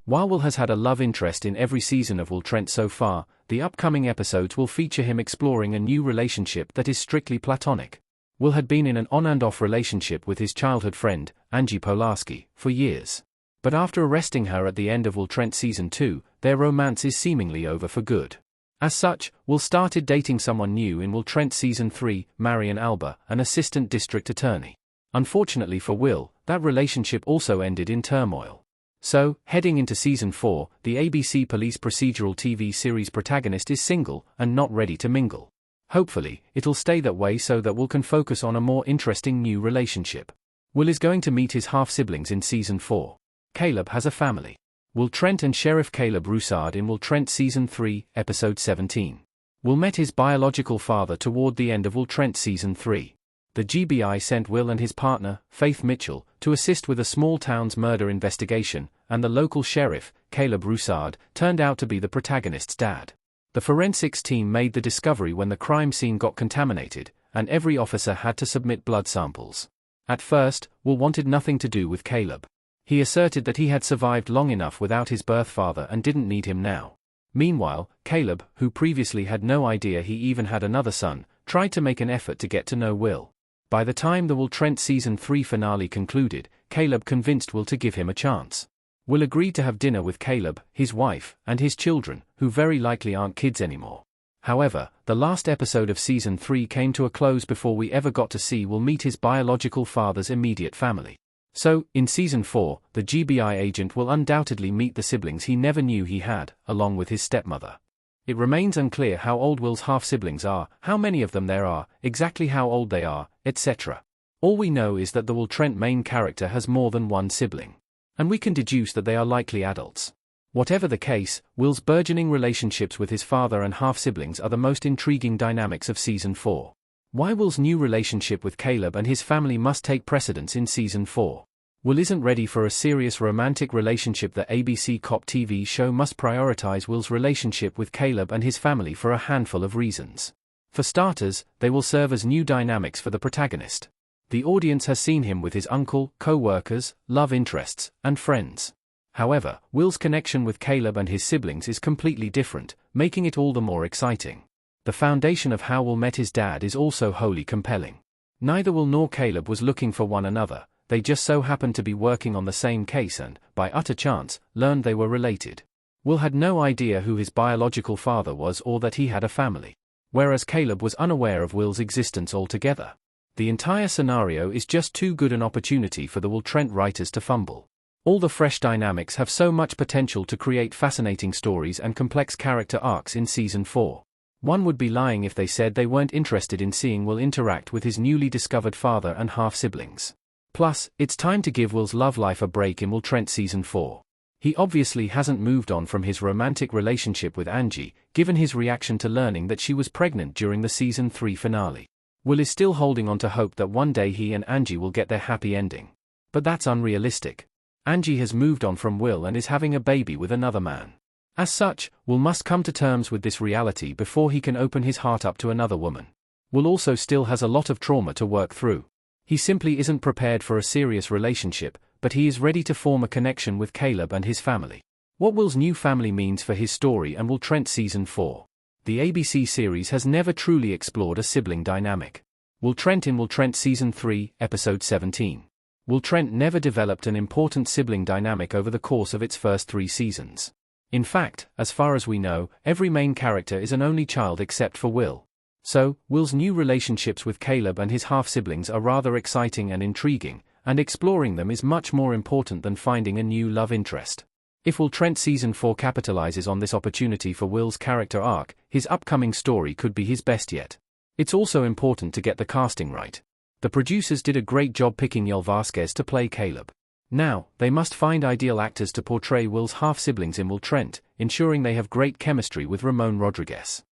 While Will has had a love interest in every season of Will Trent so far, the upcoming episodes will feature him exploring a new relationship that is strictly platonic. Will had been in an on-and-off relationship with his childhood friend, Angie Polarski, for years. But after arresting her at the end of Will Trent Season 2, their romance is seemingly over for good. As such, Will started dating someone new in Will Trent Season 3, Marion Alba, an assistant district attorney. Unfortunately for Will, that relationship also ended in turmoil. So, heading into Season 4, the ABC police procedural TV series protagonist is single and not ready to mingle. Hopefully, it'll stay that way so that Will can focus on a more interesting new relationship. Will is going to meet his half-siblings in Season 4. Caleb has a family. Will Trent and Sheriff Caleb Roussard in Will Trent Season 3, Episode 17. Will met his biological father toward the end of Will Trent Season 3. The GBI sent Will and his partner, Faith Mitchell, to assist with a small town's murder investigation, and the local sheriff, Caleb Roussard, turned out to be the protagonist's dad. The forensics team made the discovery when the crime scene got contaminated, and every officer had to submit blood samples. At first, Will wanted nothing to do with Caleb. He asserted that he had survived long enough without his birth father and didn't need him now. Meanwhile, Caleb, who previously had no idea he even had another son, tried to make an effort to get to know Will. By the time the Will Trent Season 3 finale concluded, Caleb convinced Will to give him a chance. Will agreed to have dinner with Caleb, his wife, and his children, who very likely aren't kids anymore. However, the last episode of Season 3 came to a close before we ever got to see Will meet his biological father's immediate family. So, in Season 4, the GBI agent will undoubtedly meet the siblings he never knew he had, along with his stepmother. It remains unclear how old Will's half-siblings are, how many of them there are, exactly how old they are, etc. All we know is that the Will Trent main character has more than one sibling. And we can deduce that they are likely adults. Whatever the case, Will's burgeoning relationships with his father and half-siblings are the most intriguing dynamics of Season 4. Why Will's new relationship with Caleb and his family must take precedence in Season 4. Will isn't ready for a serious romantic relationship. The ABC cop TV show must prioritize Will's relationship with Caleb and his family for a handful of reasons. For starters, they will serve as new dynamics for the protagonist. The audience has seen him with his uncle, co-workers, love interests, and friends. However, Will's connection with Caleb and his siblings is completely different, making it all the more exciting. The foundation of how Will met his dad is also wholly compelling. Neither Will nor Caleb was looking for one another. They just so happened to be working on the same case and, by utter chance, learned they were related. Will had no idea who his biological father was or that he had a family. Whereas Caleb was unaware of Will's existence altogether. The entire scenario is just too good an opportunity for the Will Trent writers to fumble. All the fresh dynamics have so much potential to create fascinating stories and complex character arcs in Season 4. One would be lying if they said they weren't interested in seeing Will interact with his newly discovered father and half-siblings. Plus, it's time to give Will's love life a break in Will Trent Season 4. He obviously hasn't moved on from his romantic relationship with Angie, given his reaction to learning that she was pregnant during the Season 3 finale. Will is still holding on to hope that one day he and Angie will get their happy ending. But that's unrealistic. Angie has moved on from Will and is having a baby with another man. As such, Will must come to terms with this reality before he can open his heart up to another woman. Will also still has a lot of trauma to work through. He simply isn't prepared for a serious relationship, but he is ready to form a connection with Caleb and his family. What Will's new family means for his story and Will Trent Season 4. The ABC series has never truly explored a sibling dynamic. Will Trent in Will Trent Season 3, Episode 17. Will Trent never developed an important sibling dynamic over the course of its first 3 seasons. In fact, as far as we know, every main character is an only child except for Will. So, Will's new relationships with Caleb and his half-siblings are rather exciting and intriguing, and exploring them is much more important than finding a new love interest. If Will Trent Season 4 capitalizes on this opportunity for Will's character arc, his upcoming story could be his best yet. It's also important to get the casting right. The producers did a great job picking Yoel Vasquez to play Caleb. Now, they must find ideal actors to portray Will's half-siblings in Will Trent, ensuring they have great chemistry with Ramon Rodriguez.